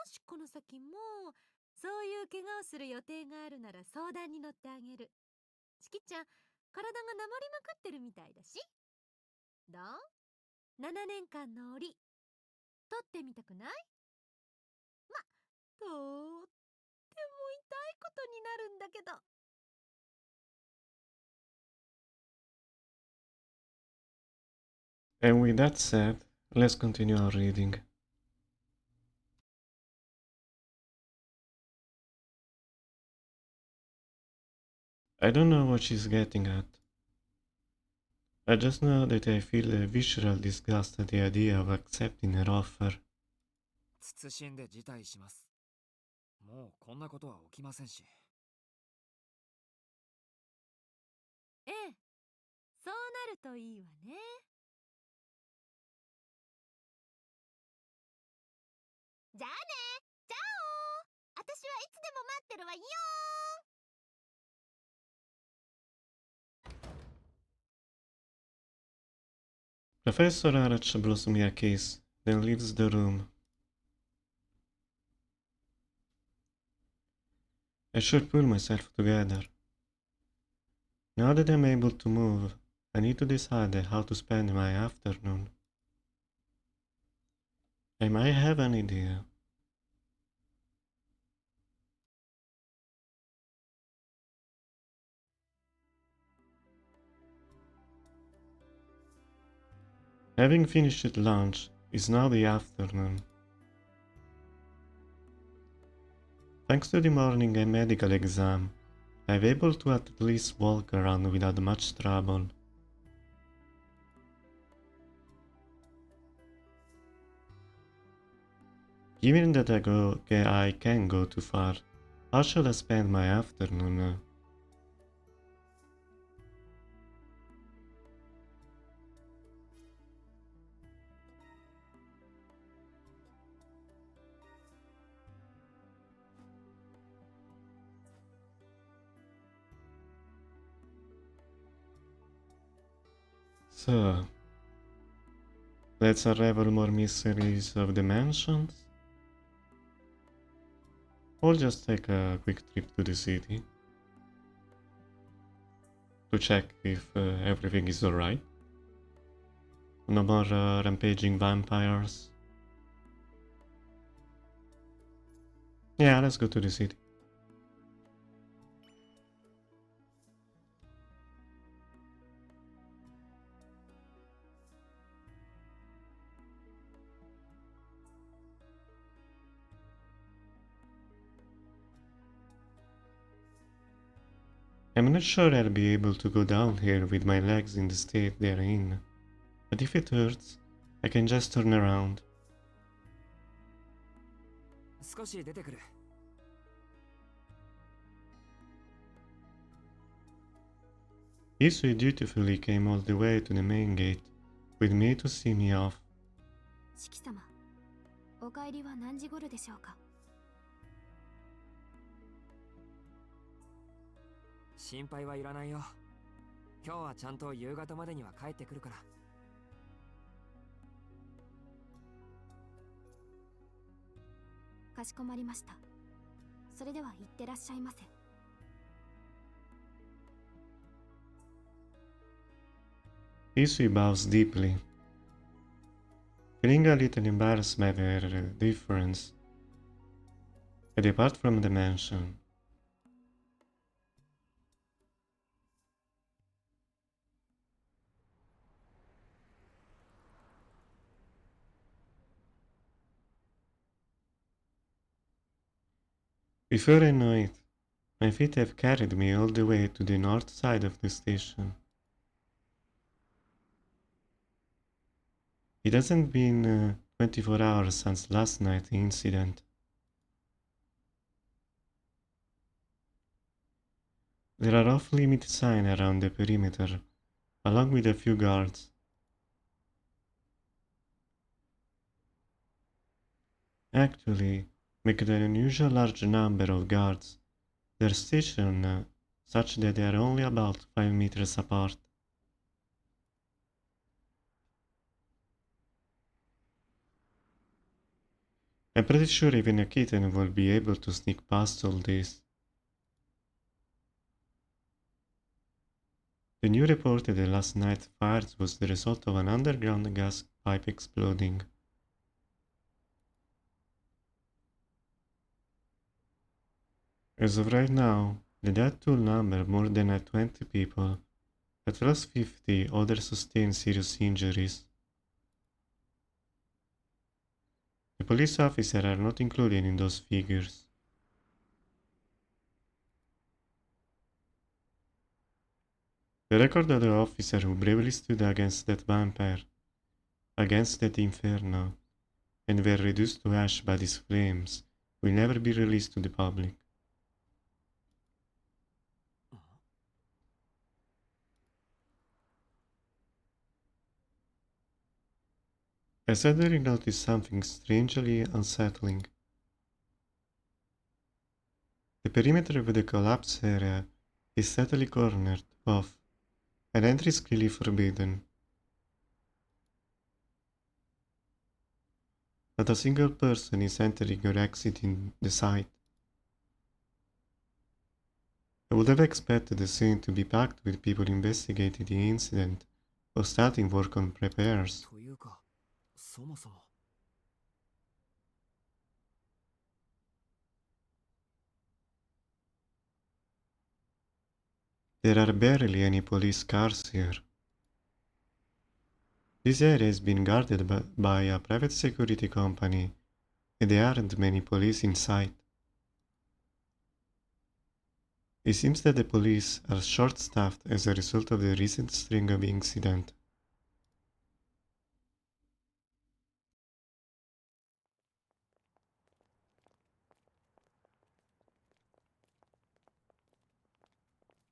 しこの先もそういう怪我をする予定があるなら相談に乗ってあげる。チキちゃん、体がなまりまくってるみたいだし。どう？ 7 年間の檻取ってみたくない？とっても痛いことになるんだけど。And with that said, let's continue our reading. I don't know what she's getting at. I just know that I feel a visceral disgust at the idea of accepting her offer. 謹んで辞退します。もうこんなことは起きませんし。ええ、そうなるといいわね。じゃあね、チャオ。私はいつでも待ってるわよ。Professor Arach blows me a kiss, then leaves the room. I should pull myself together. Now that I'm able to move, I need to decide how to spend my afternoon. I might have an idea. Having finished lunch, it's now the afternoon. Thanks to the morning and medical exam, I'm able to at least walk around without much trouble. Given that I can go too far, how shall I spend my afternoon? So, let's unravel more mysteries of the mansions? Or just take a quick trip to the city to check if everything is alright. No more rampaging vampires. Yeah, let's go to the city. I'm not sure I'll be able to go down here with my legs in the state they're in, but if it hurts, I can just turn around. 少し出てくる。Isui dutifully came all the way to the main gate with me to see me off. 四季様、お帰りは何時頃でしょうか。心配はいらないよ。今日はちゃんと夕方までには帰ってくるから。かしこまりました。それでは行ってらっしゃいませ。Isui bows deeply. Feeling a little embarrassed by their difference, I depart from the mansion. Before I know it, my feet have carried me all the way to the north side of the station. It hasn't been 24 hours since last night's incident. There are off-limit signs around the perimeter, along with a few guards. Actually, with an unusual large number of guards, they're stationed such that they are only about 5 meters apart. I'm pretty sure even a kitten will be able to sneak past all this. The news reported that last night's fire was the result of an underground gas pipe exploding. As of right now, the death toll number more than 20 people, as well as 50 others sustained serious injuries. The police officers are not included in those figures. The record of the officer who bravely stood against that vampire, against that inferno, and were reduced to ash by these flames, will never be released to the public. I suddenly noticed something strangely unsettling. The perimeter of the collapse area is subtly cornered off, and entry is clearly forbidden. Not a single person is entering or exiting the site. I would have expected the scene to be packed with people investigating the incident or starting work on repairs. というか、そもそも。There are barely any police cars here. This area has been guarded by a private security company, and there aren't many police in sight. It seems that the police are short-staffed as a result of the recent string of incidents.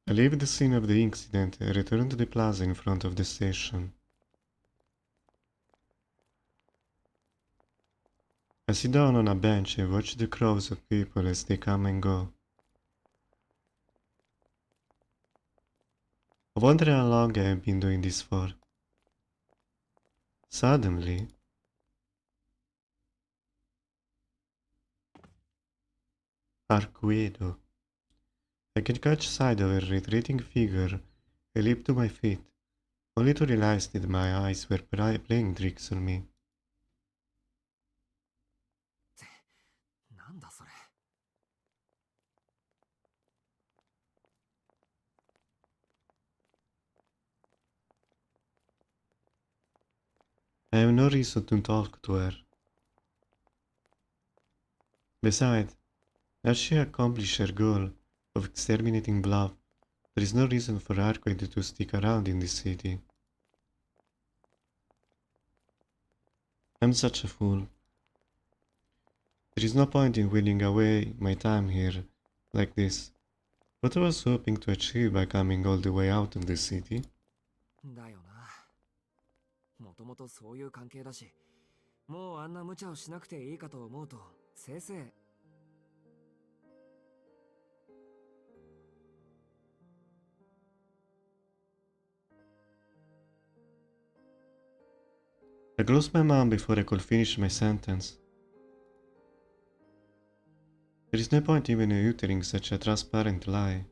I leave the scene of the incident and return to the plaza in front of the station. I sit down on a bench and watch the crowds of people as they come and go. I wonder how long I have been doing this for. Suddenly, Arcuedo. I can catch sight of a retreating figure and leap to my feet, only to realize that my eyes were playing tricks on me. なんだそれ。I have no reason to talk to her. Besides, as she accomplished her goal of exterminating Bluff, there is no reason for Arquid to stick around in this city. I'm such a fool. There is no point in whiling away my time here like this. What I was hoping to achieve by coming all the way out of the city? だよな。もともとそういう関係だし、もうあんな無茶をしなくていいかと思うと、せいせい。I closed my mouth before I could finish my sentence. There is no point even in uttering such a transparent lie.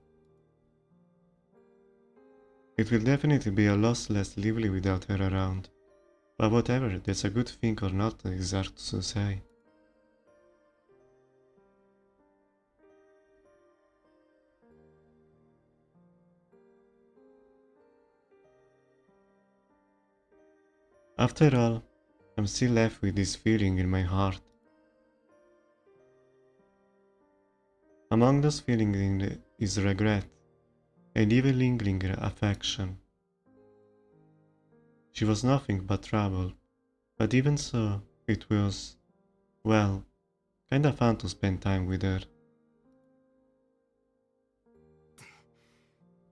It will definitely be a lot less lively without her around, but whatever, that's a good thing or not is hard to say. After all, I'm still left with this feeling in my heart. Among those feelings is regret, and even lingering affection. She was nothing but trouble, but even so, it was, well, kinda fun to spend time with her.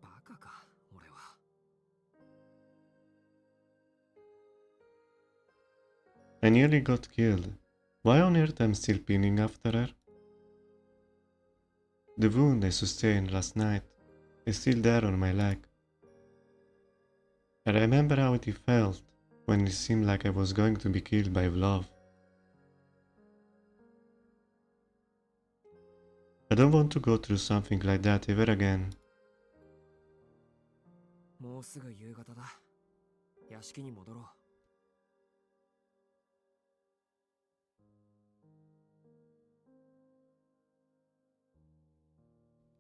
バカか、俺は。I nearly got killed. Why on earth I'm still pinning after her? The wound I sustained last night is still there on my leg. I remember how it felt when it seemed like I was going to be killed by love. I don't want to go through something like that ever again. もうすぐ夕方だ。屋敷に戻ろう。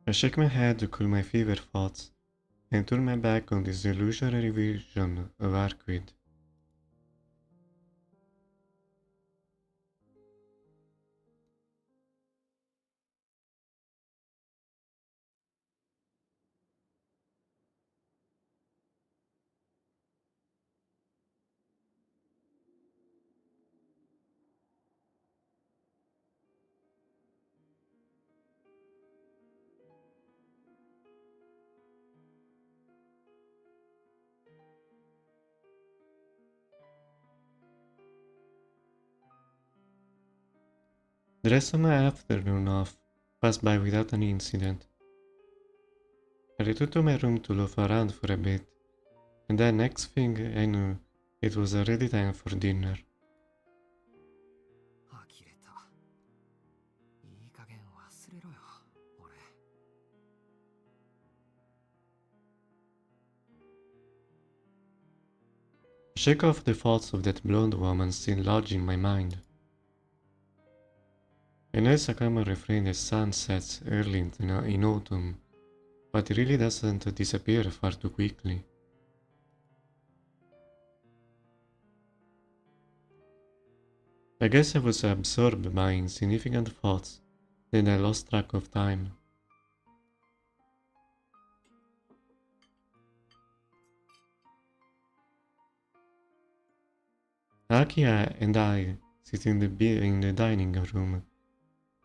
I shake my head to cool my fever thoughts and turn my back on this illusory vision of Arquid. The rest of my afternoon off passed by without any incident. I returned to my room to loaf around for a bit, and then next thing I knew, it was already time for dinner. 呆れた。いい加減忘れろよ、俺。I shake off the thoughts of that blonde woman still lodging in my mind. I know it's a common refrain that sun sets early in autumn, but it really doesn't disappear far too quickly. I guess I was absorbed by insignificant thoughts, then I lost track of time. Akia and I sit in the dining room.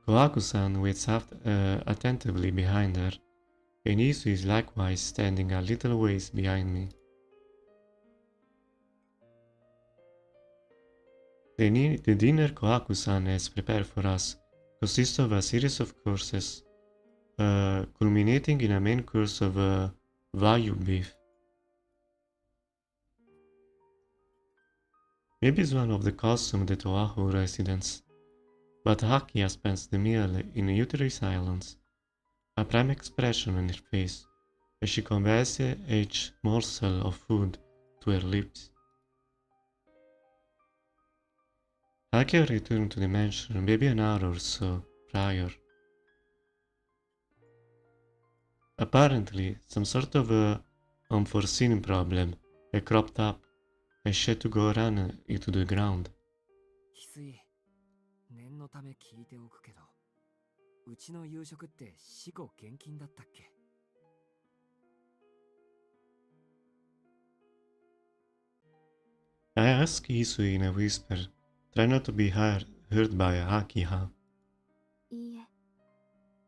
Kohaku-san waits attentively behind her, and Isu is likewise standing a little ways behind me. The dinner Kohaku-san has prepared for us consists of a series of courses, culminating in a main course of Wagyu beef. Maybe it's one of the customs of the Oahu residents, but Hakia spends the meal in utterly silence, a prime expression on her face as she conveys each morsel of food to her lips. Hakia returned to the mansion maybe an hour or so prior. Apparently, some sort of unforeseen problem had cropped up and she had to go run into the ground. 翡翠、念のため聞いておくけど、うちの夕食って死後現金だったっけ？ I asked Isui in a whisper, try not to be heard by Akiha. いいえ、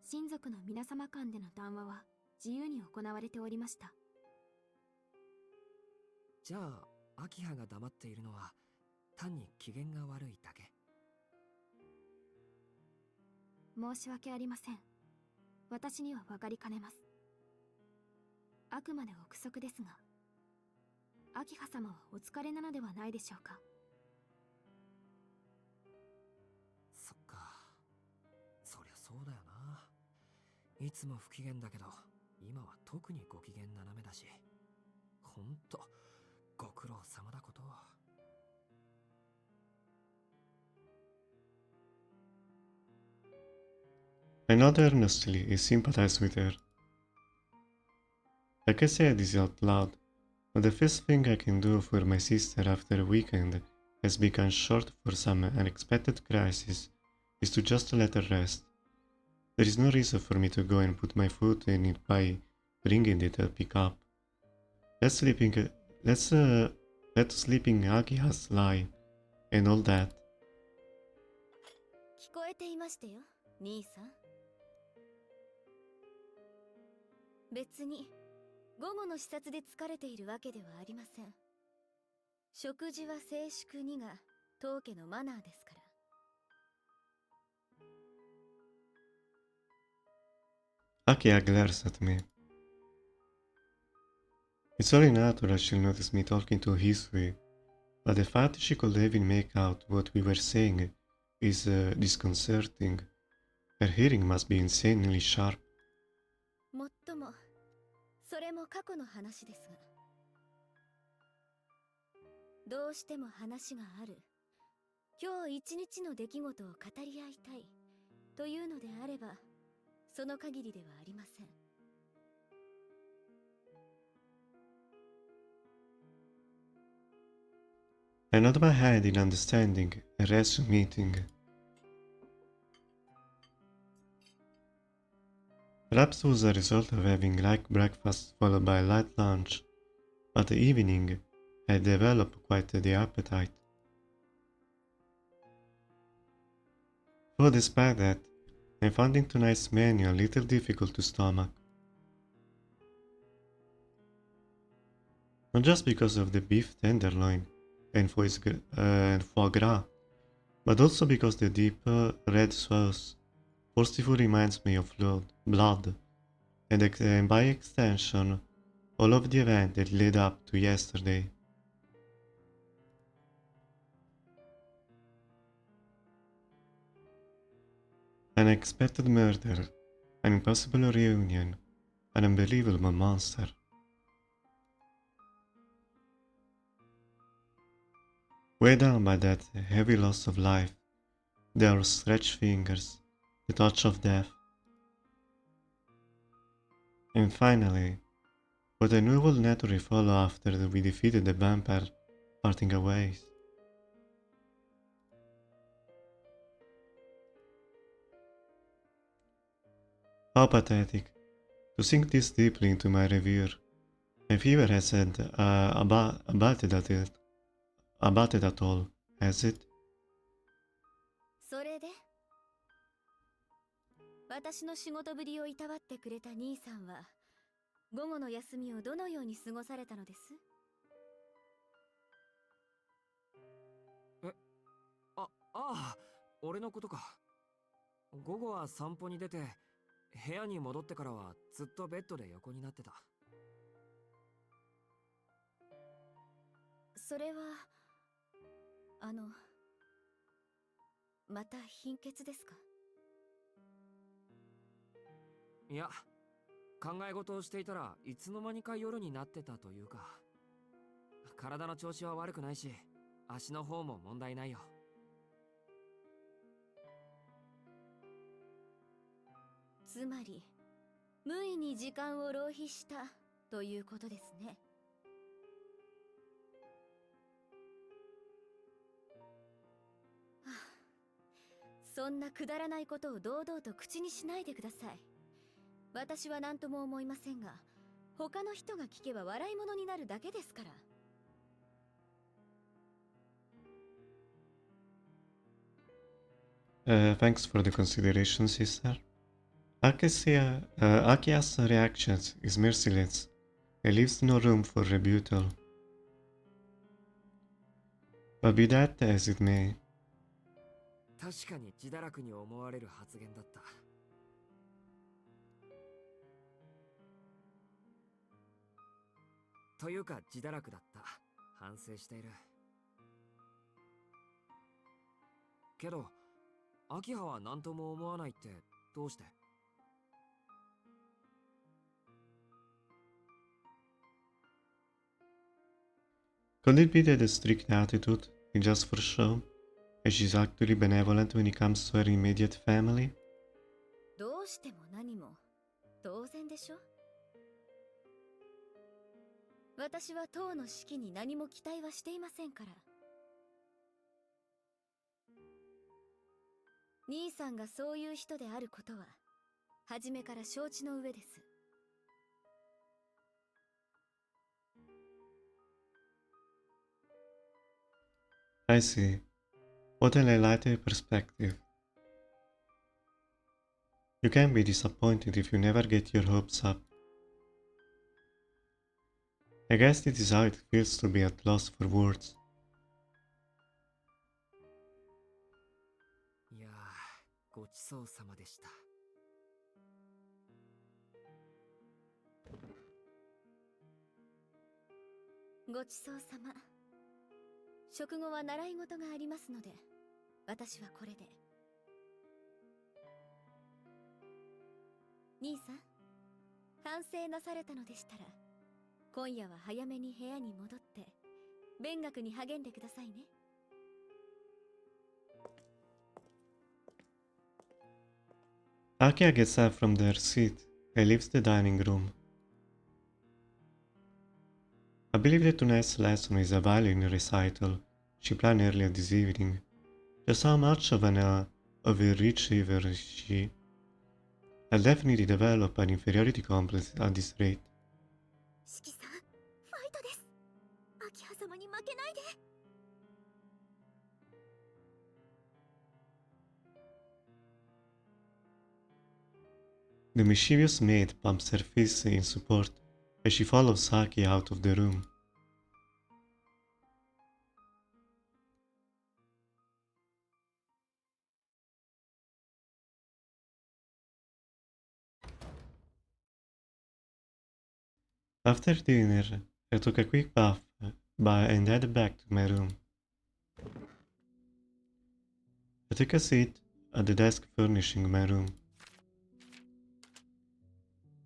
親族の皆様間での談話は自由に行われておりました。じゃあ、アキハが黙っているのは単に機嫌が悪いだけ。申し訳ありません。私には分かりかねます。あくまで憶測ですが、アキハ様はお疲れなのではないでしょうか。そっか、そりゃそうだよな。いつも不機嫌だけど、今は特にご機嫌斜めだし、ほんとご苦労様だこと。I nod earnestly and sympathize with her. I can say this out loud, but the first thing I can do for my sister after a weekend has become short for some unexpected crisis is to just let her rest. There is no reason for me to go and put my foot in it by bringing it pick up. Let sleeping Akihas lie and all that. 聞こえていましたよ、兄さん。別に午後の視察で疲れているわけではありません。食事は静粛にが当家のマナーですから。Akia glares at me. It's only natural she'll notice me talking to Hisui, but the fact she could even make out what we were saying is disconcerting, Her hearing must be insanely sharp. もっとも、それも過去の話ですが。どうしても話がある。今日一日の出来事を語り合いたい。というのであれば、その限りではありません。I nod my head in understanding and resume meeting. Perhaps it was a result of having light breakfast followed by a light lunch, but the evening had developed quite the appetite. Though despite that, I found tonight's menu a little difficult to stomach. Not just because of the beef tenderloin and foie gras, but also because the deep red sauce forcefully reminds me of blood, and by extension, all of the event that led up to yesterday. An unexpected murder, an impossible reunion, an unbelievable monster. Weighed down by that heavy loss of life, there were stretched fingers, the touch of death. And finally, what I knew would naturally follow after we defeated the vampire, parting our ways. How pathetic, to sink this deeply into my revere. My fever hasn't abated at all, has it? それで、私の仕事ぶりをいたわってくれた兄さんは、午後の休みをどのように過ごされたのです？ああ、俺のことか。午後は散歩に出て、部屋に戻ってからはずっとベッドで横になってた。それは、また貧血ですか？いや、考え事をしていたらいつの間にか夜になってたというか。体の調子は悪くないし、足の方も問題ないよ。つまり、無意に時間を浪費したということですね。はあ、そんなくだらないことを堂々と口にしないでください。私は何とも思いませんが、他の人が聞けば笑い物になるだけですから。Thanks for the consideration, sister. Akia's reactions is merciless and leaves no room for rebuttal. But be that as it may, 確かに自堕落に思われる発言だった。というか自堕落だった。反省している。けど、秋葉は何とも思わないってどうして？ could it be that the strict attitude is just for show, and she's actually benevolent when it comes to her immediate family? どうしても何も当然でしょ。私は党の指揮に何も期待はしていませんから。兄さんがそういう人であることは初めから承知の上です。I see. What an enlightening perspective. You can be disappointed if you never get your hopes up. I guess this is how it feels to be at loss for words. いやー、ごちそうさまでした。ごちそうさま。食後は習い事がありますので、私はこれで。兄さん、反省なされたのでしたら、今夜は早めに部屋に戻って勉学に励んでくださいね。Akia gets up from their seat and leaves the dining room. I believe that tonight's lesson is a violin recital she planned earlier this evening. Just how much of of a retriever is she? I'll definitely develop an inferiority complex at this rate. 四季さん、ファイトです。秋葉様に負けないで。The mischievous maid pumps her fists in support as she follows Saki out of the room. After dinner, I took a quick bath and headed back to my room. I took a seat at the desk furnishing my room.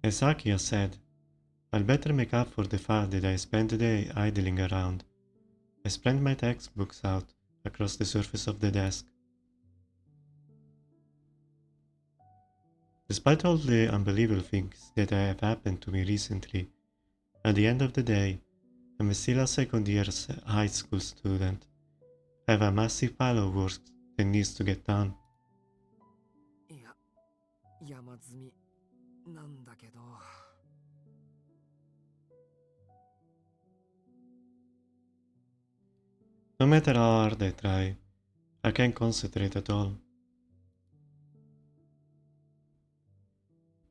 As Saki has said, I'll better make up for the fact that I spent the day idling around. I spread my textbooks out across the surface of the desk. Despite all the unbelievable things that have happened to me recently, at the end of the day, I'm still a second year high school student. I have a massive pile of work that needs to get done. いや、山積みなんだけど。No matter how hard I try, I can't concentrate at all.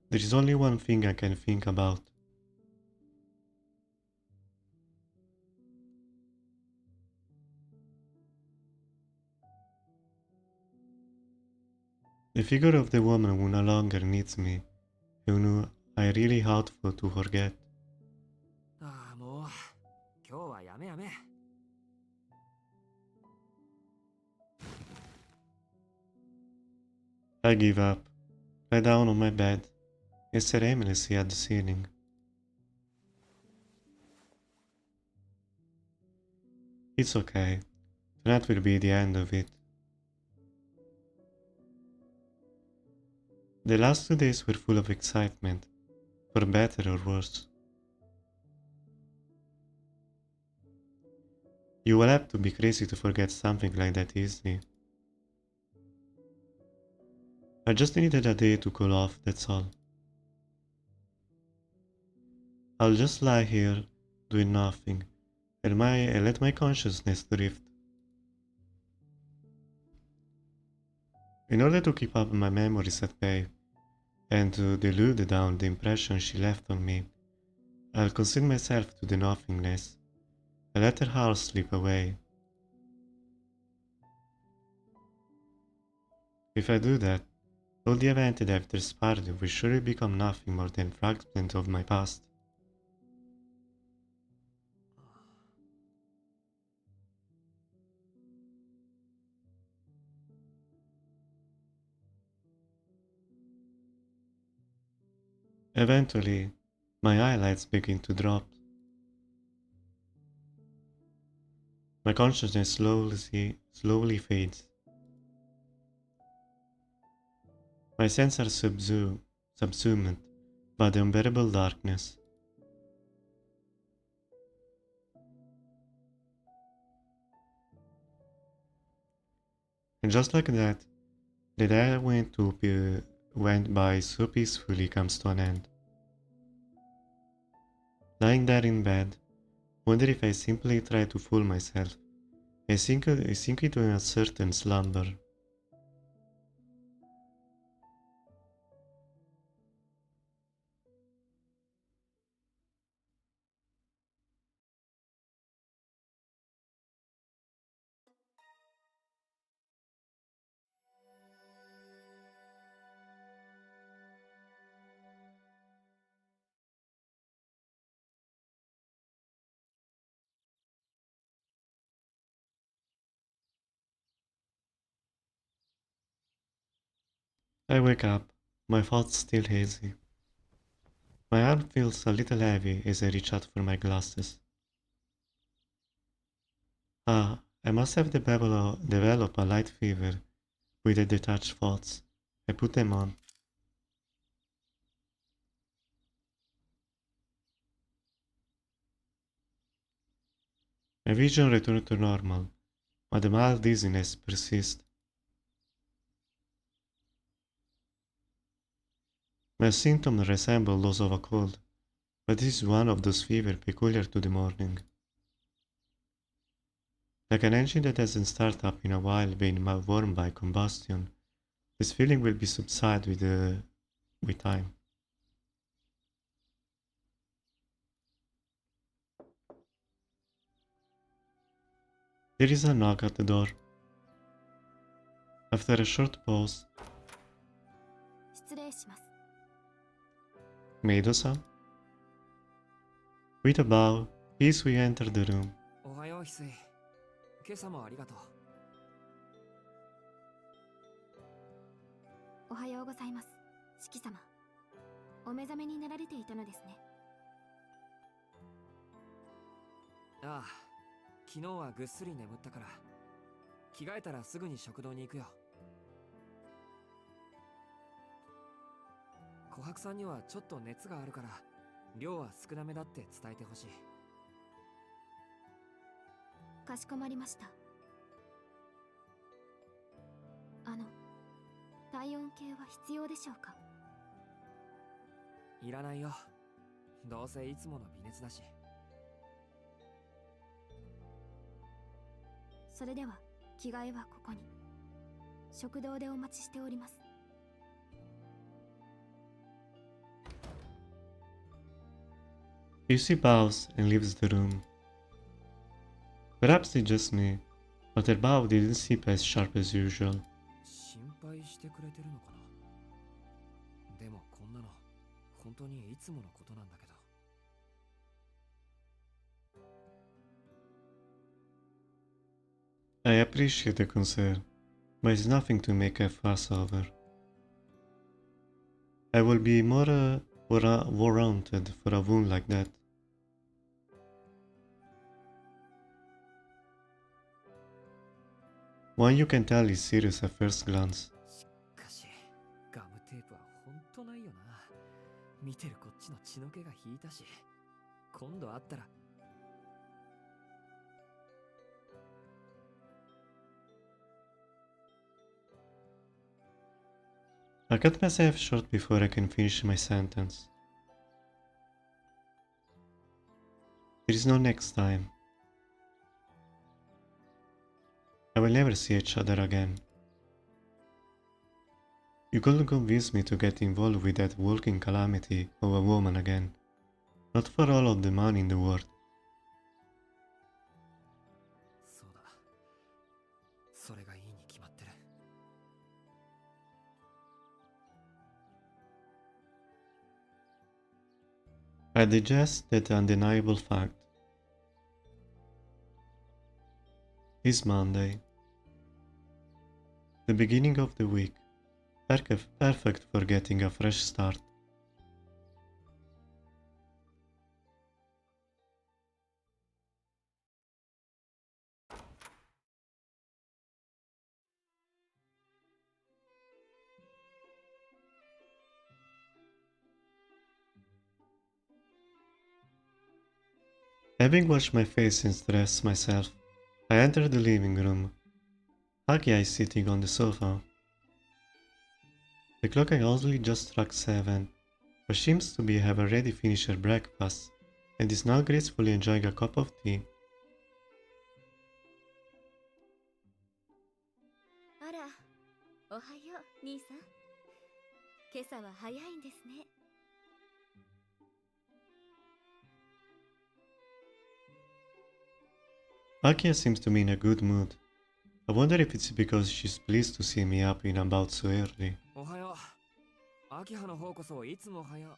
There is only one thing I can think about. The figure of the woman who no longer needs me, who I really hopeful to forget. ああ、もう今日はやめやめ。I give up, lie down on my bed, and stare aimlessly at the ceiling. It's okay, tonight will be the end of it. The last 2 days were full of excitement, for better or worse. You will have to be crazy to forget something like that easily. I just needed a day to cool off, that's all. I'll just lie here, doing nothing, and let my consciousness drift. In order to keep up my memories at bay, and to dilute down the impression she left on me, I'll consign myself to the nothingness. I let her heart slip away. If I do that, all the events that have transpired will surely become nothing more than fragments of my past. Eventually, my eyelids begin to drop. My consciousness slowly fades. My senses are subsumed by the unbearable darkness. And just like that, the day went by so peacefully comes to an end. Lying there in bed, wonder if I simply try to fool myself. I sink into a certain slumber. I wake up, my thoughts still hazy. My arm feels a little heavy as I reach out for my glasses. Ah, I must have developed a light fever with the detached thoughts. I put them on. My vision returned to normal, but the mild dizziness persists. My symptoms resemble those of a cold, but this is one of those fevers peculiar to the morning. Like an engine that hasn't started up in a while being warmed by combustion, this feeling will be subside with time. There is a knock at the door. After a short pause, 失礼します。 Meido-san? With a bow, Hisui entered the room. おはよう翡翠。今朝もありがとう。おはようございます、四季様。お目覚めになられていたのですね。ああ、昨日はぐっすり眠ったから、着替えたらすぐに食堂に行くよ。琥珀さんにはちょっと熱があるから、量は少なめだって伝えてほしい。かしこまりました。体温計は必要でしょうか？いらないよ。どうせいつもの微熱だし。それでは着替えはここに。食堂でお待ちしております。Hisui bows and leaves the room. Perhaps it's just me, but her bow didn't seem as sharp as usual. 心配してくれてるのかな。でもこんなの本当にいつものことなんだけど。I appreciate the concern, but it's nothing to make a fuss over. I will be more warranted for a wound like that. One you can tell is serious at first glance. しかしガムテープは本当ないよな。見てるこっちの血の気が引いたし、今度会ったら。I cut myself short before I can finish my sentence. There is no next time. I will never see each other again. You couldn't convince me to get involved with that walking calamity of a woman again. Not for all of the money in the world. そうだ。それがいいに決まってる。I digest that undeniable fact. It's Monday. The beginning of the week. Perfect for getting a fresh start. Having washed my face and dressed myself, I entered the living room. Akia is sitting on the sofa. The clock had only just struck 7, but seems to have already finished her breakfast and is now gracefully enjoying a cup of tea. あら、おはよう、兄さん。今朝は早いんですね。Akia seems to be in a good mood. I wonder if it's because she's pleased to see me up and about so early. おはよう。秋葉の方こそいつもおはよ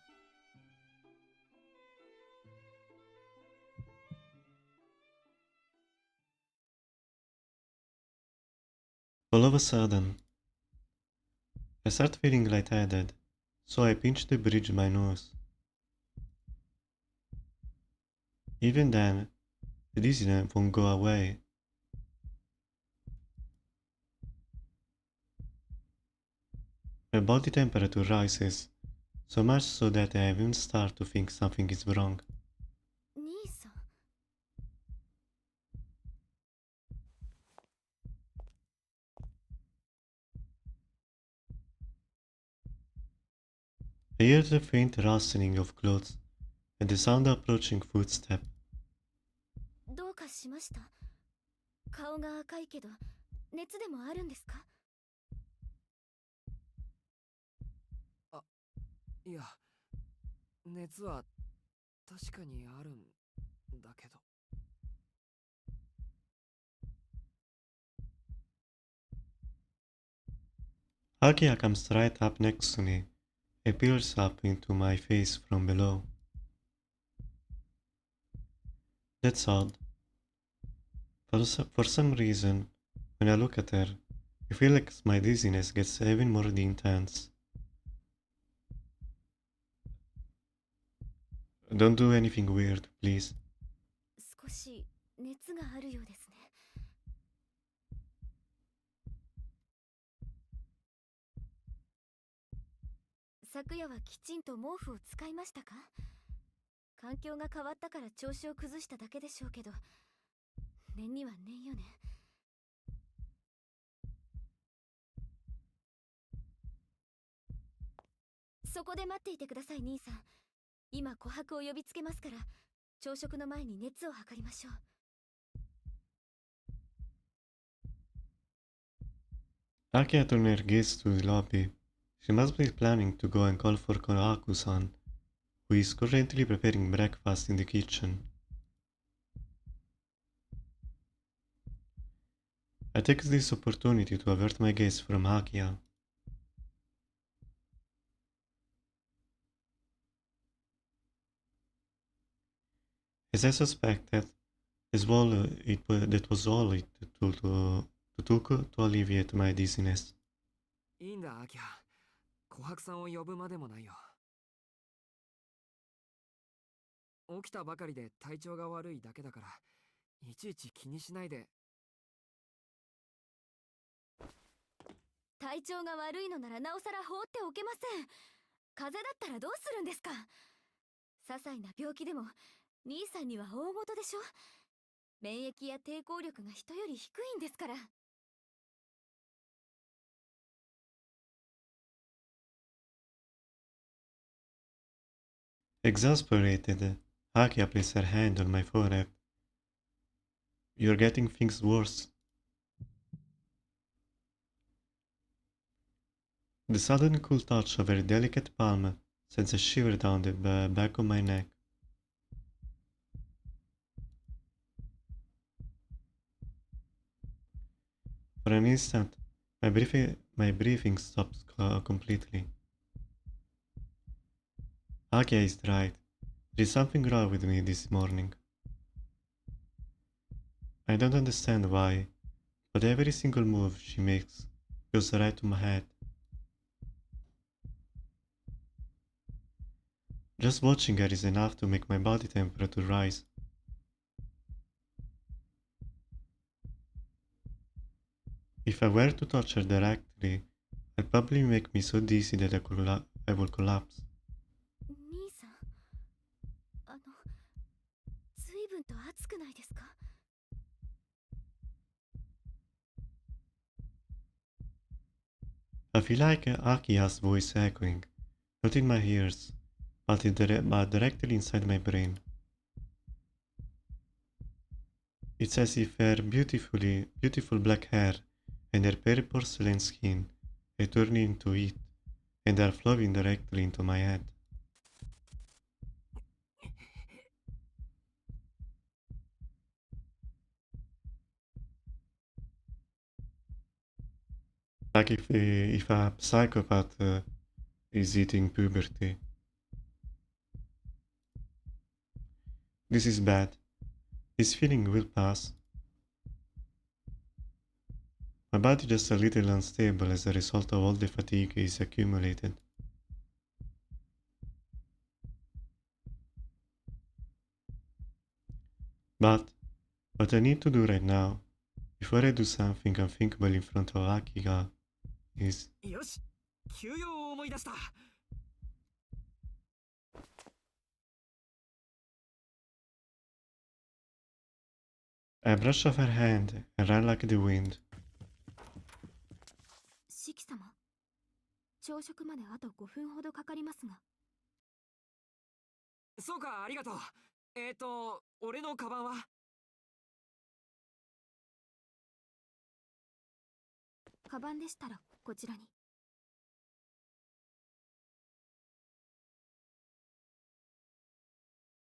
う。All of a sudden, I start feeling lightheaded, so I pinch the bridge of my nose. Even then, the dizziness won't go away. My body temperature rises, so much so that I even start to think something is wrong. 兄さん。 I hear the faint rustling of clothes and the sound of approaching footsteps. どうかしました？顔が赤いけど熱でもあるんですか？いや、熱は確かにあるんだけど。Akia comes right up next to me and peers up into my face from below. That's odd. For some reason, when I look at her, I feel like my dizziness gets even more intense. Don't do anything weird, please. 少し熱があるようですね。昨夜はきちんと毛布を使いましたか？環境が変わったから調子を崩しただけでしょうけど、念には念よね。そこで待っていてください、兄さん。今琥珀を呼びつけますから、朝食の前に熱を測りましょう。 Akia turned her gaze to the lobby. She must be planning to go and call for Koraku-san, who is currently preparing breakfast in the kitchen. I take this opportunity to avert my gaze from Akia. As I suspected, that was all it took to alleviate my dizziness. いいんだ、アキハ。琥珀さんを呼ぶまでもないよ。起きたばかりで体調が悪いだけだから、いちいち気にしないで。体調が悪いのならなおさら放っておけません。風邪だったらどうするんですか？些細な病気でも兄さんには大事でしょ。免疫や抵抗力が人より低いんですから。 Exasperated, Akia placed her hand on my forehead. You're getting things worse. The sudden cool touch of her delicate palm sends a shiver down the back of my neck. For an instant, my breathing stops completely. Akia is right. There is something wrong with me this morning. I don't understand why, but every single move she makes goes right to my head. Just watching her is enough to make my body temperature rise. If I were to touch her directly, I'd probably make me so dizzy that I would collapse. 兄さん、随分と暑くないですか？ I feel like Akia's voice echoing, not in my ears, but directly inside my brain. It's as if her beautiful black hair and her pale porcelain skin are turning into it, and are flowing directly into my head. Like if a psychopath is eating puberty. This is bad. This feeling will pass. My body just a little unstable as a result of all the fatigue is accumulated. But what I need to do right now, before I do something unthinkable in front of Akiga, is よし、休養を思い出した。I brush off her hand and run like the wind. 四季様、朝食まであと5分ほどかかりますが。そうか、ありがとう。俺のカバンは？カバンでしたらこちらに。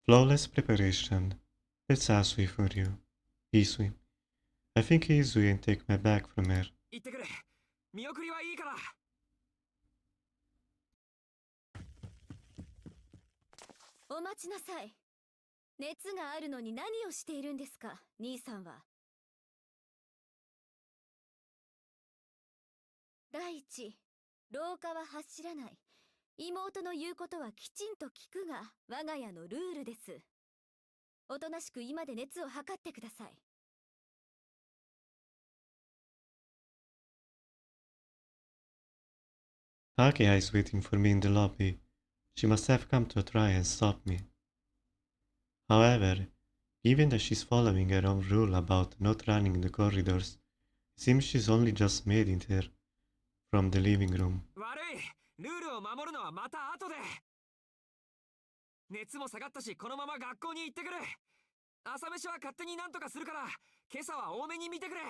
Flawless preparation. Let's Asui for you. Isui. I think Isui and take my bag from her. 行ってくる。見送りはいいから。お待ちなさい。熱があるのに何をしているんですか、兄さんは。第一、廊下は走らない。妹の言うことはきちんと聞くが我が家のルールです。おとなしく今で熱を測ってください。Akia is waiting for me in the lobby. She must have come to try and stop me. However, given that she's following her own rule about not running in the corridors, it seems she's only just made it here from the living room. 悪い。ルールを守るのはまた後で。熱も下がったし、このまま学校に行ってくる。朝飯は勝手になんとかするから、今朝は多めに見てくれ。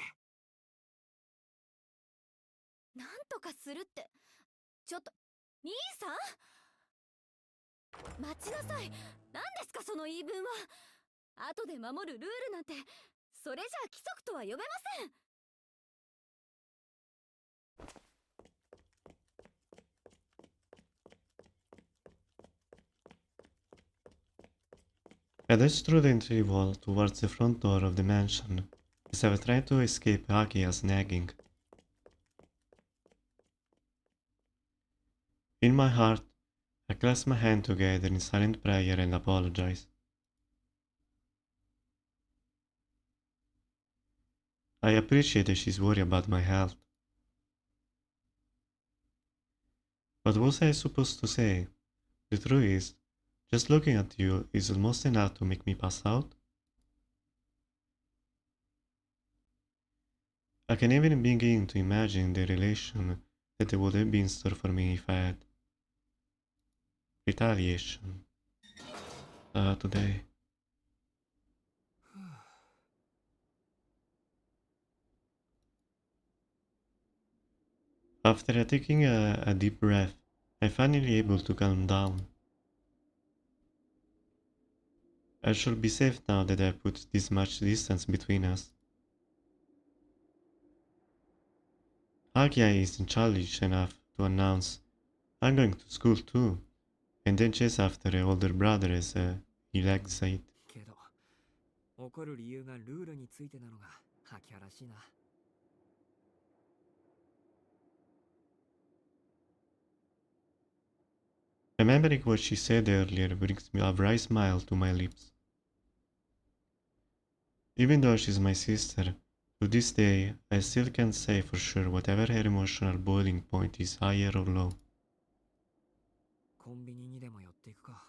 なんとかするって。ちょっと、兄さん待ちなさい。何ですかその言い分は。後で守るルールなんて、それじゃあ規則とは呼べません。I dash through the entry wall towards the front door of the mansion, as I try to escape Akia's nagging. In my heart, I clasp my hands together in silent prayer and apologize. I appreciate that she's worried about my health. What was I supposed to say? The truth is, just looking at you is almost enough to make me pass out. I can even begin to imagine the relation that would have been in store for me if I had retaliation today. After taking a deep breath, I'm finally able to calm down. I should be safe now that I put this much distance between us. Agia isn't childish enough to announce, I'm going to school too, and then chase after her older brother as he lags it. けど、怒る理由がルールについてなのが、秋葉らしいな。Remembering what she said earlier brings me a bright smile to my lips. Even though she's my sister, to this day I still can't say for sure whatever her emotional boiling point is higher or low. コンビニにでも寄っていくか。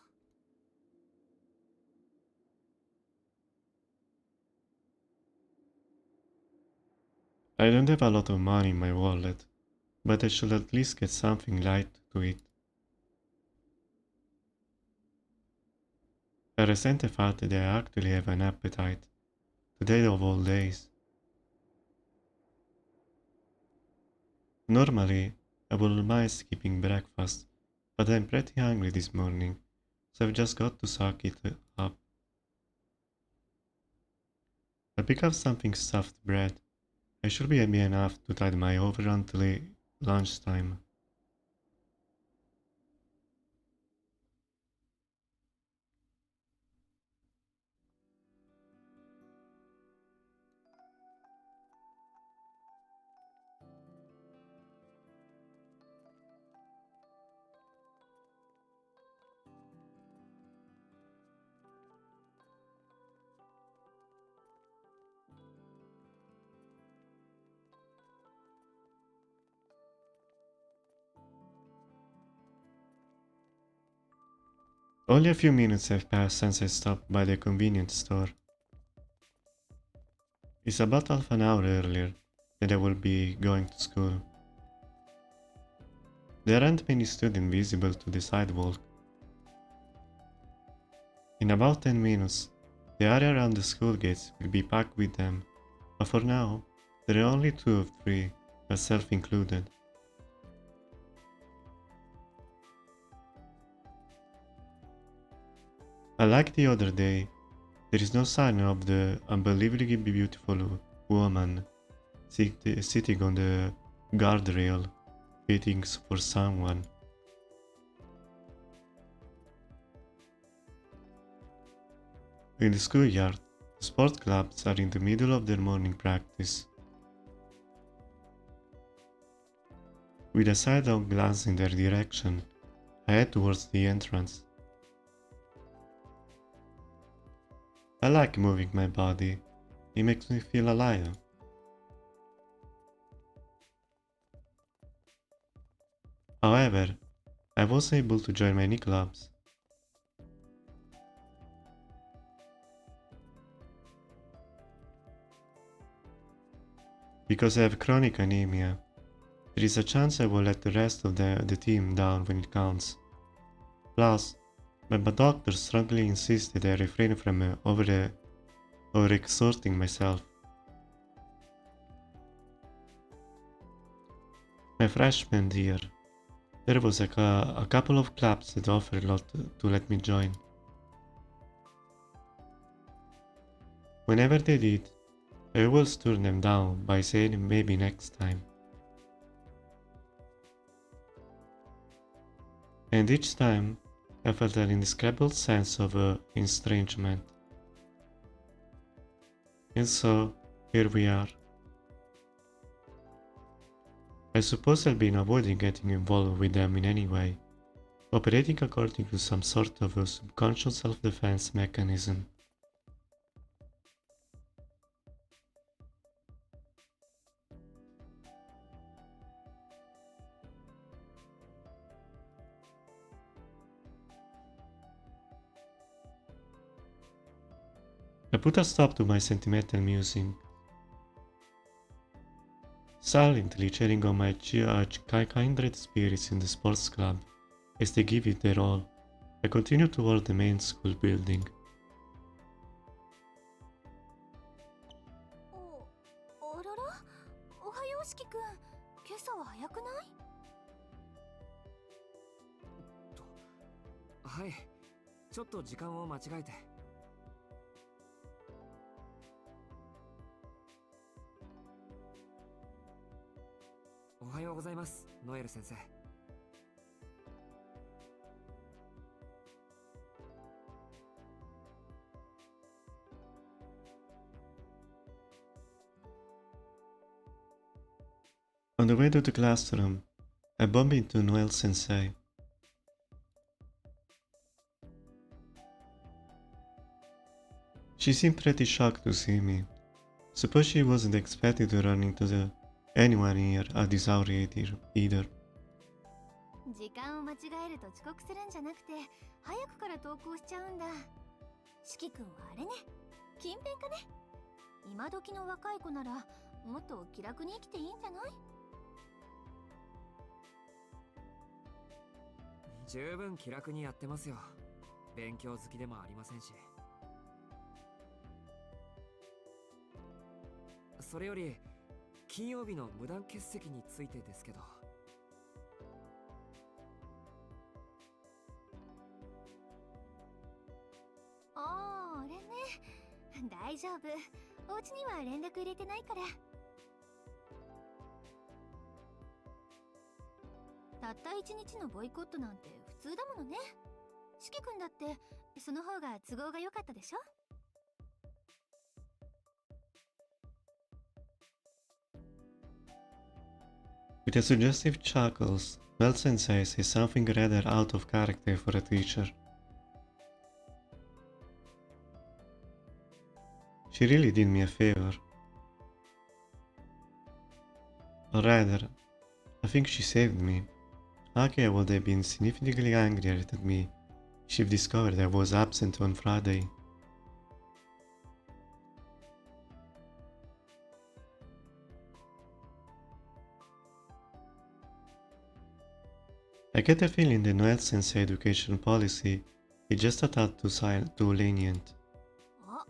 I don't have a lot of money in my wallet, but I should at least get something light to eat. I resent the fact that I actually have an appetite, today of all days. Normally, I wouldn't mind skipping breakfast, but I'm pretty hungry this morning, so I've just got to suck it up. I pick up something stuffed bread. I should be happy enough to tide my over until lunchtime. Only a few minutes have passed since I stopped by the convenience store. It's about half an hour earlier that I will be going to school. There aren't many students visible to the sidewalk. In about 10 minutes, the area around the school gates will be packed with them, but for now, there are only 2 of 3, myself included. Unlike the other day, there is no sign of the unbelievably beautiful woman sitting on the guardrail waiting for someone. In the schoolyard, the sport clubs are in the middle of their morning practice. With a sidelong glance in their direction, I head towards the entrance. I like moving my body. It makes me feel alive. However, I wasn't able to join many clubs. Because I have chronic anemia, there is a chance I will let the rest of the team down when it counts. Plus, my doctor strongly insisted I refrain from overexerting myself. My freshman year, there was a couple of clubs that offered a lot to let me join. Whenever they did, I always turned them down by saying maybe next time. And each time, I felt an indescribable sense of estrangement. And so, here we are. I suppose I've been avoiding getting involved with them in any way, operating according to some sort of a subconscious self-defense mechanism. I put a stop to my sentimental musing. Silently cheering on my kindred spirits in the sports club as they give it their all, I continue toward the main school building. あらら、おはようしきくん。今朝は早くない？はい、ちょっと時間を間違えて。おはようございます、ノエル先生。On the way to the classroom, I bump into Noel Sensei. She seemed pretty shocked to see me. Suppose she wasn't expecting to run into anyone here at this hour either. 時間を間違えると遅刻するんじゃなくて、早くから登校しちゃうんだ。しきくんはあれね、勤勉かね。今時の若い子ならもっと気楽に生きていいんじゃない？十分気楽にやってますよ。勉強好きでもありませんし。それより金曜日の無断欠席についてですけど。あれね、大丈夫。お家には連絡入れてないから。たった1日のボイコットなんて普通だものね。しきくんだってその方が都合が良かったでしょ。With a suggestive chuckles, Noel Sensei says something rather out of character for a teacher. She really did me a favor. Or rather, I think she saved me. Akia would have been significantly angrier at me she discovered I was absent on Friday. I get the feeling the Noel Sensei education policy is just a tad too lenient. あ、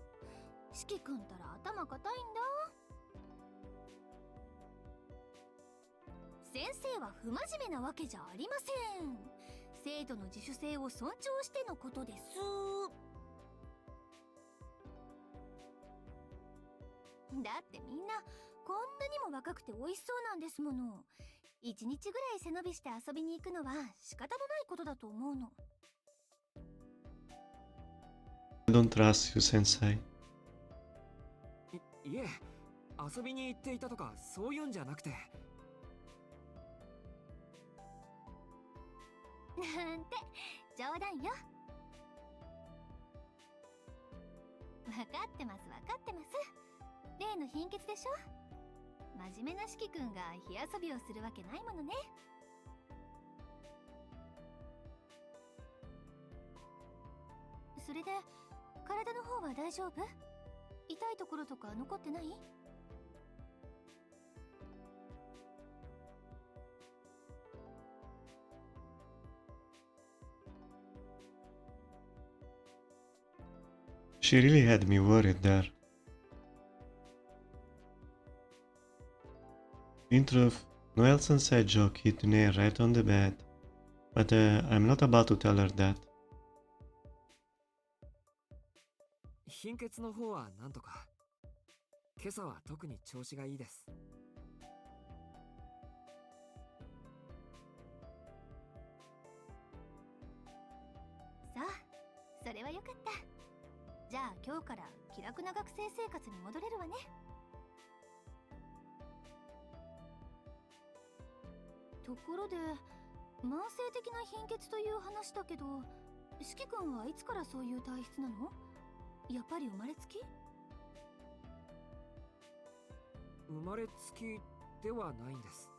四季君ったら頭固いんだ。先生は不真面目なわけじゃありません。生徒の自主性を尊重してのことです。だってみんなこんなにも若くて美味しそうなんですもの。一日ぐらい背伸びして遊びに行くのは仕方のないことだと思うの。I don't trust you, Sensei. いえ、遊びに行っていたとかそういうんじゃなくて。なんて冗談よ。分かってます分かってます。例の貧血でしょ。真面目な四季君が火遊びをするわけないものね。それで体の方は大丈夫？痛いところとか残ってない？She really had me worried there. In truth, Noel Sensei joke hit the nail right on the bed, but I'm not about to tell her that. 貧血の方はなんとか。今朝は特に調子がいいです。さあ、それはよかった。じゃあ今日から気楽な学生生活に戻れるわね。ところで慢性的な貧血という話だけど、四季君はいつからそういう体質なの？やっぱり生まれつき？生まれつきではないんです。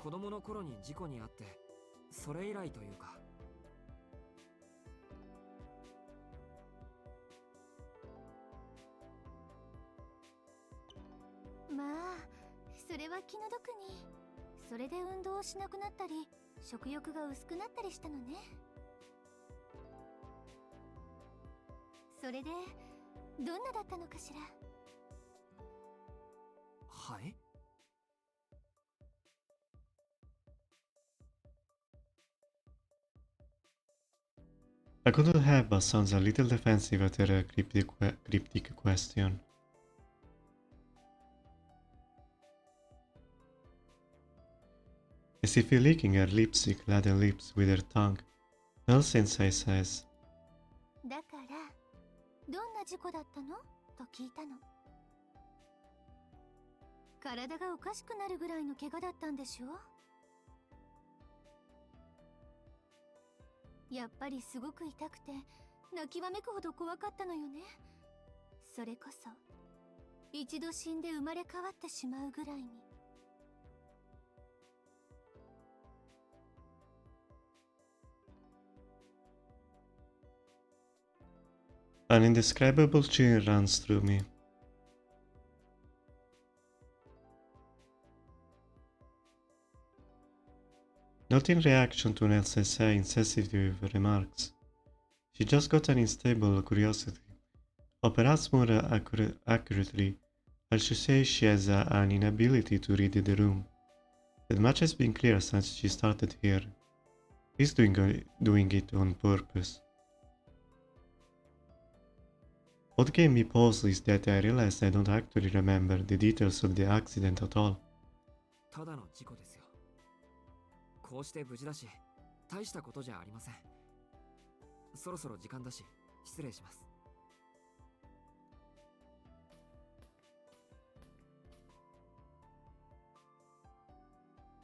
子供の頃に事故に遭って、それ以来というか。まあそれは気の毒に。それで運動をしなくなったり食欲が薄くなったりしたのね。それでどんなだったのかしら。はい。I couldn't help but sound a little defensive at her cryptic question. As if licking her lipstick-laden lips with her tongue, Noel Sensei says, だからどんな事故だったのと聞いたの。体がおかしくなるぐらいの怪我だったんでしょ。やっぱりすごく痛くて泣きわめくほど怖かったのよね。それこそ一度死んで生まれ変わってしまうぐらいに。An indescribable chill runs through me. Not in reaction to Noel Sensei's insensitive remarks. She just got an unstable curiosity. Or perhaps more accurately, I should say she has an inability to read the room. That much has been clear since she started here. She's doing it on purpose. What gave me pause is that I realized I don't actually remember the details of the accident at all. ただの事故ですよ。こうして無事だし、大したことじゃありません。そろそろ時間だし、失礼します。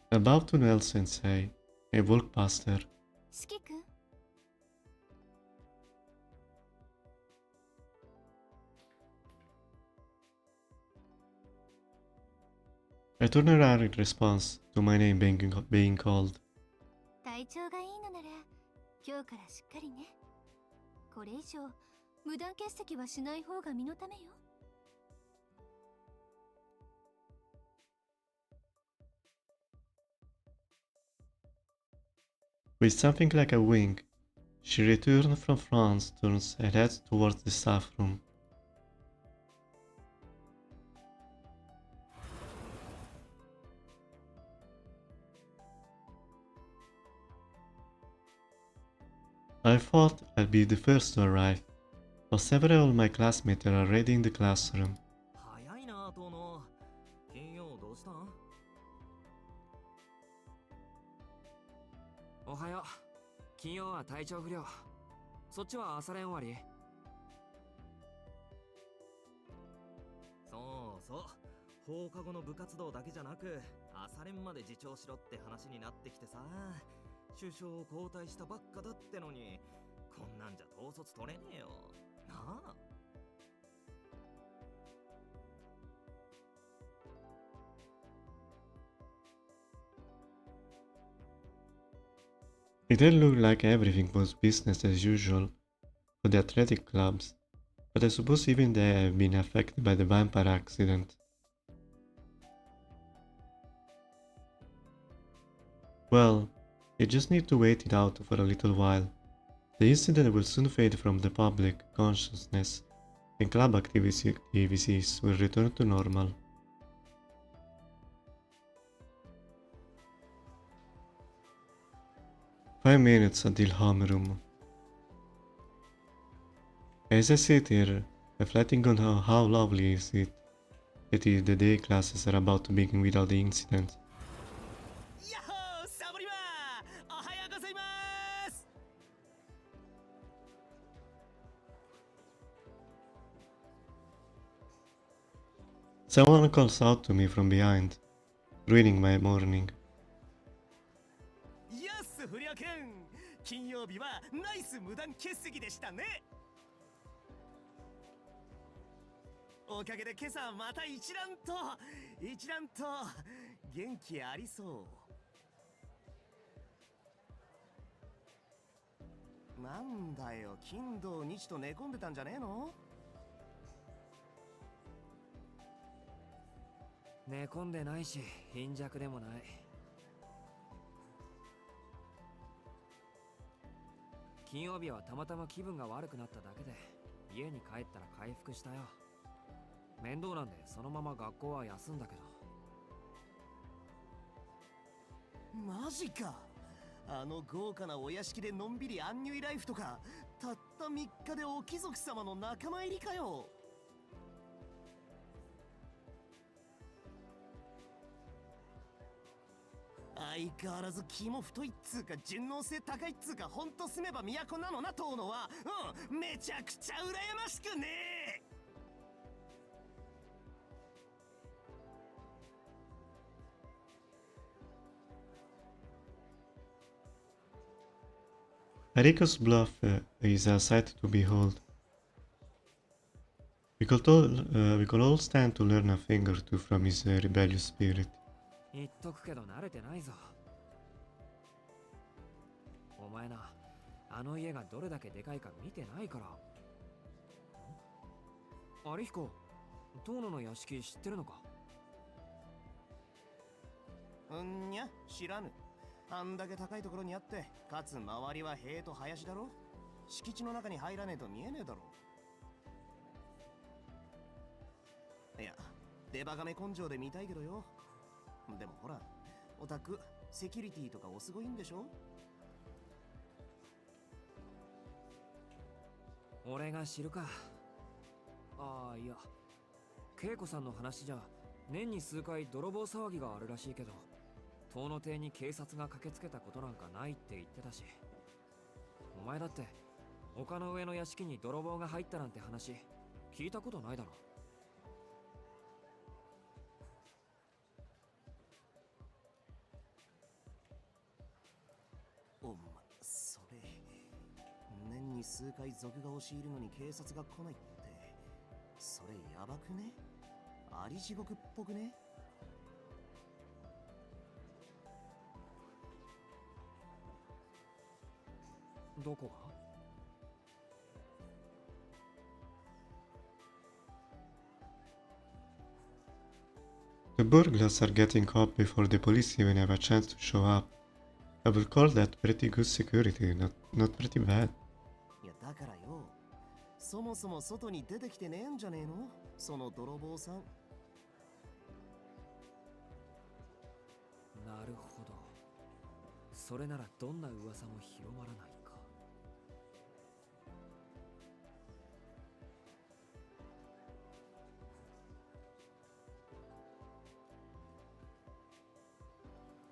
About to Noel Sensei, I walked past her. 四季君、I turned around in response to my name being called. 体調がいいのなら今日からしっかりね。これ以上無断欠席はしない方が身のためよ。With something like a wink, she returned from France, turns her head towards the staff room. I thought I'd be the first to arrive, but several of my classmates are already in the classroom. 早いな、遠野。金曜どうしたん？おはよう。金曜は体調不良。そっちは朝練終わり？そうそう。放課後の部活動だけじゃなく、朝練まで自重しろって話になってきてさ。首相を交代したばっかだってのに、こんなんじゃ統率取れねえよ。なあ。It did look like everything was business as usual for the athletic clubs, but I suppose even they have been affected by the vampire accident. Well, you just need to wait it out for a little while. The incident will soon fade from the public consciousness, and club activities will return to normal. "5 minutes until homeroom. As I sit here, reflecting on how lovely is it that the day classes are about to begin without the incident. やっほー、サボりまー。おはようございます。Someone calls out to me from behind, ruining my morning. やっす、不良くん。金曜日はナイス無断欠席でしたね。おかげで今朝また一段と元気ありそう。なんだよ、金土日と寝込んでたんじゃねえの？寝込んでないし、貧弱でもない。金曜日はたまたま気分が悪くなっただけで、家に帰ったら回復したよ。面倒なんでそのまま学校は休んだけど。マジか。あの豪華なお屋敷でのんびりアンニュイライフとか、たった3日でお貴族様の仲間入りかよ。相変わらず気も太いっつうか順応性高いっつうか、ほんと住めば都なのな、遠野は。めちゃくちゃ羨ましくねえ。Eriko's bluff is a sight to behold. We could all stand to learn a thing or two from his rebellious spirit. 言っとくけど慣れてないぞ。お前な、あの家がどれだけでかいか見てないから。有彦、遠野の屋敷知ってるのか？いや、知らぬ。あんだけ高いところにあって、かつ周りは塀と林だろ。敷地の中に入らねえと見えねえだろ。いや、デバガメ根性で見たいけどよ。でもほら、オタク、セキュリティとかおすごいんでしょ？俺が知るか。ああ、いや、恵子さんの話じゃ年に数回泥棒騒ぎがあるらしいけど、遠野邸に警察が駆けつけたことなんかないって言ってたし。お前だって丘の上の屋敷に泥棒が入ったなんて話聞いたことないだろ。お前、それ年に数回賊が押し入るのに警察が来ないって、それやばくね？あり地獄っぽくね？どこが？ The burglars are getting caught before the police even have a chance to show up. I would call that pretty good security, not pretty bad. いやだからよ、そもそも外に出てきてねえんじゃねえの、その泥棒さん。なるほど。それならどんな噂も広まらないか。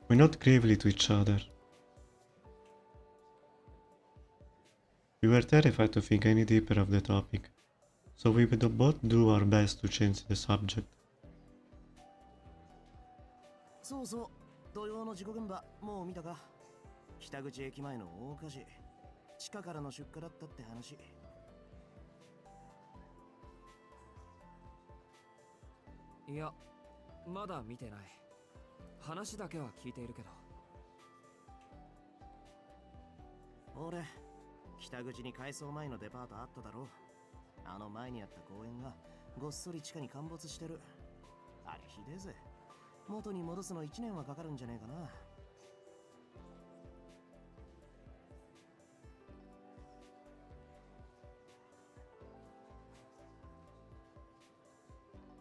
We nod gravely to each other. We were terrified to think any deeper of the topic, so we would both do our best to change the subject. そうそう、土曜の事故現場、もう見たか。北口駅前の大火事。地下からの出火だったって話。いや、まだ見てない。話だけは聞いているけど。俺、北口に改装前のデパートあっただろ。あの前にあった公園がごっそり地下に陥没してる。あれひでえぜ。元に戻すの1年はかかるんじゃねえかな。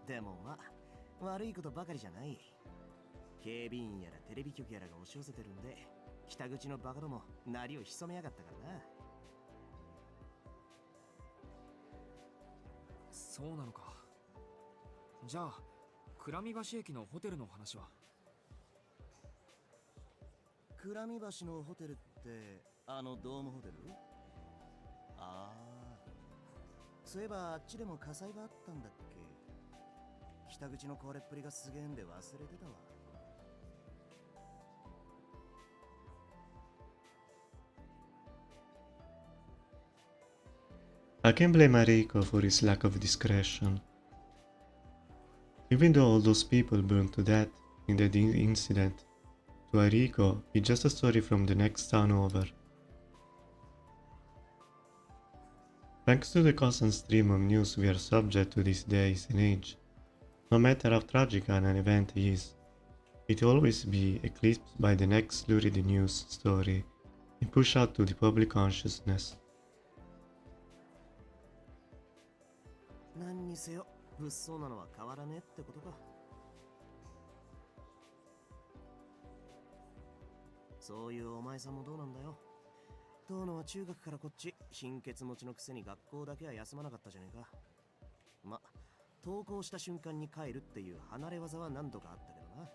でもまあ、悪いことばかりじゃない。警備員やらテレビ局やらが押し寄せてるんで、北口のバカども、なりを潜めやがったからな。そうなのか。じゃあ、倉見橋駅のホテルの話は？倉見橋のホテルって、あのドームホテル？ああ。そういえばあっちでも火災があったんだっけ？北口の壊れっぷりがすげえんで忘れてたわ。I can blame Mariko for his lack of discretion. Even though all those people burned to death in that incident, to Mariko, it's just a story from the next town over. Thanks to the constant stream of news we are subject to these days and age, no matter how tragic an event is, it will always be eclipsed by the next lurid news story and pushed out to the public consciousness. 何にせよ、物騒なのは変わらねえってことか。そういうお前さんもどうなんだよ。当のは中学からこっち、貧血持ちのくせに学校だけは休まなかったじゃねえか。ま、登校した瞬間に帰るっていう離れ技は何度かあったけどな。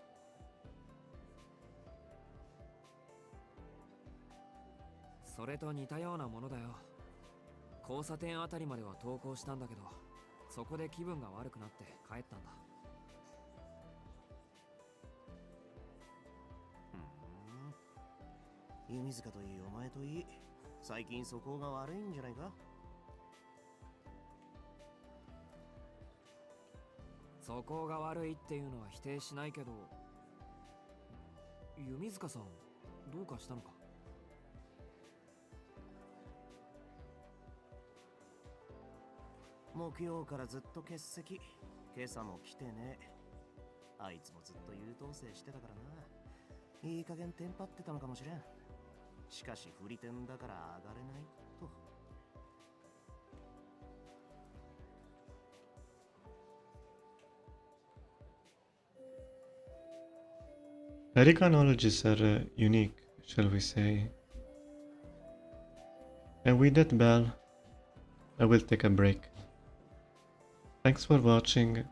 それと似たようなものだよ。交差点あたりまでは登校したんだけど、そこで気分が悪くなって帰ったんだ。弓塚といいお前といい、最近素行が悪いんじゃないか。素行が悪いっていうのは否定しないけど、弓塚さんどうかしたのか？木曜からずっと欠席。今朝も来てね。あいつもずっと優等生してたからな。いい加減テンパってたのかもしれん。しかし振り点だから上がれないと。Americanologies are unique, shall we say. And with that bell, I will take a break. Thanks for watching.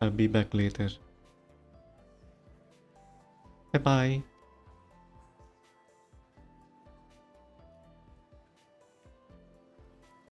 I'll be back later. Bye bye.